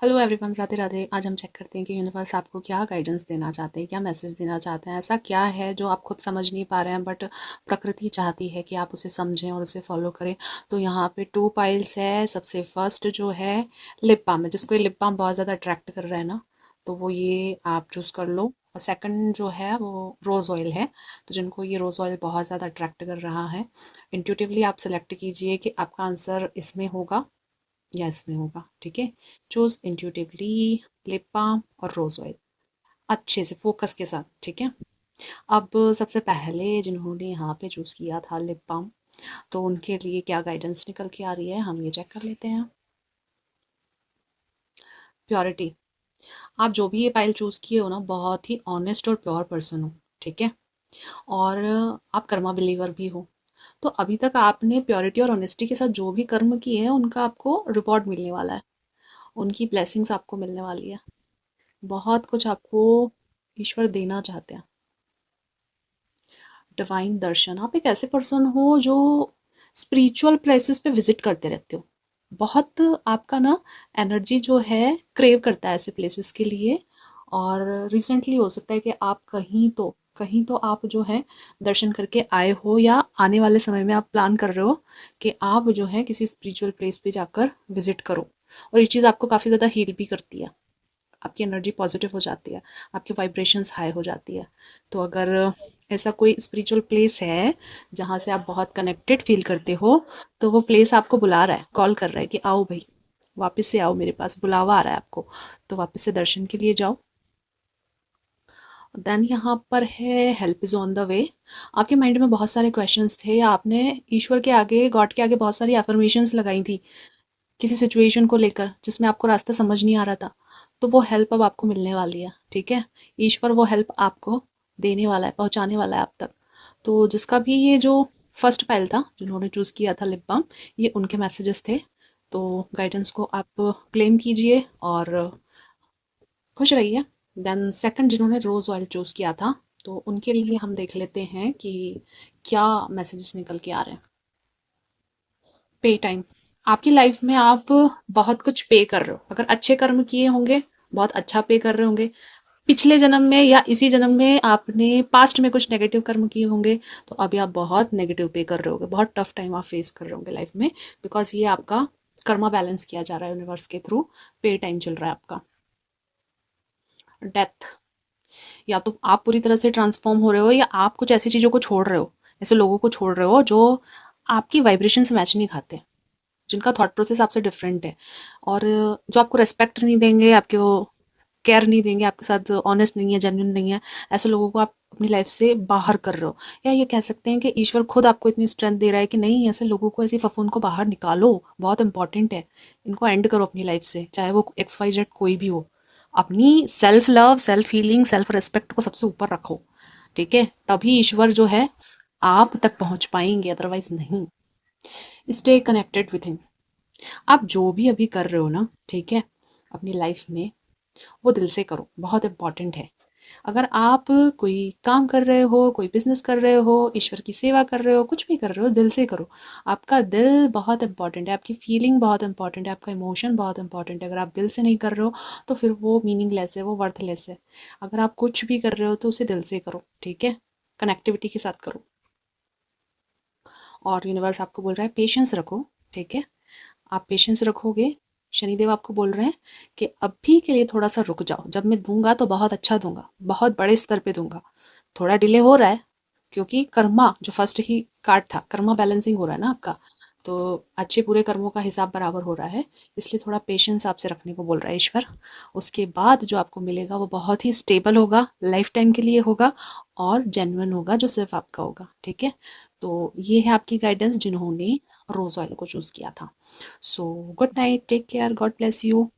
Hello everyone, Radhe Radhe. आज हम check करते हैं कि यूनिवर्स आपको क्या गाइडेंस देना चाहते हैं, क्या मैसेज देना चाहते हैं। ऐसा क्या है जो आप खुद समझ नहीं पा रहे हैं बट प्रकृति चाहती है कि आप उसे समझें और उसे फॉलो करें। तो यहाँ पे 2 पाइल्स है। सबसे फर्स्ट जो है लिप बाम है, जिसको ये लिप बाम बहुत ज़्यादा अट्रैक्ट कर रहा है ना, तो वो ये आप चूज़ कर लो। और सेकंड जो है वो रोज़ ऑयल है, तो जिनको ये रोज़ ऑयल बहुत ज़्यादा अट्रैक्ट कर रहा है, इंट्यूटिवली आप सेलेक्ट कीजिए कि आपका आंसर इसमें होगा या इसमें होगा। ठीक है, चूज इंट्यूटिवली लिप बाम और रोज ऑयल, अच्छे से फोकस के साथ। ठीक है, अब सबसे पहले जिन्होंने यहाँ पे चूज किया था लिप बाम, तो उनके लिए क्या गाइडेंस निकल के आ रही है हम ये चेक कर लेते हैं। प्योरिटी। आप जो भी ये पाइल चूज किए हो ना, बहुत ही ऑनेस्ट और प्योर पर्सन हो। ठीक है, और आप कर्मा बिलीवर भी हो। तो अभी तक आपने प्योरिटी और ऑनेस्टी के साथ जो भी कर्म किए हैं उनका आपको रिवॉर्ड मिलने वाला है, उनकी ब्लेसिंग्स आपको मिलने वाली है। बहुत कुछ आपको ईश्वर देना चाहते हैं। डिवाइन दर्शन। आप एक ऐसे पर्सन हो जो स्पिरिचुअल प्लेसेस पे विजिट करते रहते हो। बहुत आपका ना एनर्जी जो है क्रेव करता है ऐसे प्लेसेस के लिए। और रिसेंटली हो सकता है कि आप कहीं तो आप जो है दर्शन करके आए हो, या आने वाले समय में आप प्लान कर रहे हो कि आप जो है किसी स्पिरिचुअल प्लेस पे जाकर विजिट करो। और ये चीज़ आपको काफ़ी ज़्यादा हील भी करती है, आपकी एनर्जी पॉजिटिव हो जाती है, आपकी वाइब्रेशंस हाई हो जाती है। तो अगर ऐसा कोई स्पिरिचुअल प्लेस है जहाँ से आप बहुत कनेक्टेड फील करते हो, तो वो प्लेस आपको बुला रहा है, कॉल कर रहा है कि आओ भाई, वापस से आओ, मेरे पास बुलावा आ रहा है आपको। तो वापस से दर्शन के लिए जाओ। देन यहाँ पर है help is on the way. आपके माइंड में बहुत सारे क्वेश्चंस थे, या आपने ईश्वर के आगे, गॉड के आगे बहुत सारी अफर्मेशंस लगाई थी किसी सिचुएशन को लेकर जिसमें आपको रास्ता समझ नहीं आ रहा था। तो वो हेल्प अब आपको मिलने वाली है। ठीक है, ईश्वर वो हेल्प आपको देने वाला है, पहुंचाने वाला है आप तक। तो जिसका भी ये जो फर्स्ट पाइल था, जिन्होंने चूज़ किया था लिप बाम, ये उनके मैसेजेस थे। तो गाइडेंस को आप क्लेम कीजिए और खुश रहिए। देन सेकंड जिन्होंने रोज़ ऑयल चूज़ किया था, तो उनके लिए हम देख लेते हैं कि क्या मैसेजेस निकल के आ रहे हैं। पे टाइम। आपकी लाइफ में आप बहुत कुछ पे कर रहे हो। अगर अच्छे कर्म किए होंगे, बहुत अच्छा पे कर रहे होंगे। पिछले जन्म में या इसी जन्म में आपने पास्ट में कुछ नेगेटिव कर्म किए होंगे, तो अभी आप बहुत नेगेटिव पे कर रहे होगे, बहुत टफ टाइम आप फेस कर रहे होंगे लाइफ में। बिकॉज ये आपका कर्मा बैलेंस किया जा रहा है यूनिवर्स के थ्रू। पे टाइम चल रहा है आपका। डेथ। या तो आप पूरी तरह से ट्रांसफॉर्म हो रहे हो, या आप कुछ ऐसी चीज़ों को छोड़ रहे हो, ऐसे लोगों को छोड़ रहे हो जो आपकी वाइब्रेशन से मैच नहीं खाते, जिनका थॉट प्रोसेस आपसे डिफरेंट है, और जो आपको रेस्पेक्ट नहीं देंगे, आपको केयर नहीं देंगे, आपके साथ ऑनेस्ट नहीं है, जेन्युइन नहीं है। ऐसे लोगों को आप अपनी लाइफ से बाहर कर रहे हो। या ये कह सकते हैं कि ईश्वर खुद आपको इतनी स्ट्रेंथ दे रहा है कि नहीं, ऐसे लोगों को, ऐसी फफूंद को बाहर निकालो, बहुत इंपॉर्टेंट है, इनको एंड करो अपनी लाइफ से, चाहे वो XYZ कोई भी हो। अपनी self love, self healing, self respect को सबसे ऊपर रखो। ठीक है, तभी ईश्वर जो है आप तक पहुंच पाएंगे, अदरवाइज नहीं। Stay connected with him. आप जो भी अभी कर रहे हो ना, ठीक है, अपनी लाइफ में, वो दिल से करो, बहुत इंपॉर्टेंट है। अगर आप कोई काम कर रहे हो, कोई बिजनेस कर रहे हो, ईश्वर की सेवा कर रहे हो, कुछ भी कर रहे हो, दिल से करो। आपका दिल बहुत इंपॉर्टेंट है, आपकी फीलिंग बहुत इंपॉर्टेंट है, आपका इमोशन बहुत इंपॉर्टेंट है। अगर आप दिल से नहीं कर रहे हो तो फिर वो मीनिंगलेस है, वो वर्थलेस है। अगर आप कुछ भी कर रहे हो तो उसे दिल से करो। ठीक है, कनेक्टिविटी के साथ करो। और यूनिवर्स आपको बोल रहा है पेशेंस रखो। ठीक है, आप पेशेंस रखोगे। शनिदेव आपको बोल रहे हैं कि अभी के लिए थोड़ा सा रुक जाओ, जब मैं दूंगा तो बहुत अच्छा दूंगा, बहुत बड़े स्तर पे दूंगा। थोड़ा डिले हो रहा है क्योंकि कर्मा, जो फर्स्ट ही कार्ड था, कर्मा बैलेंसिंग हो रहा है ना आपका, तो अच्छे बुरे कर्मों का हिसाब बराबर हो रहा है। इसलिए थोड़ा पेशेंस आपसे रखने को बोल रहा है ईश्वर। उसके बाद जो आपको मिलेगा वो बहुत ही स्टेबल होगा, लाइफ टाइम के लिए होगा, और जेन्युइन होगा, जो सिर्फ आपका होगा। ठीक है, तो ये है आपकी गाइडेंस जिन्होंने रोज ऑयल को चूज किया था। So good night, take care, God bless you.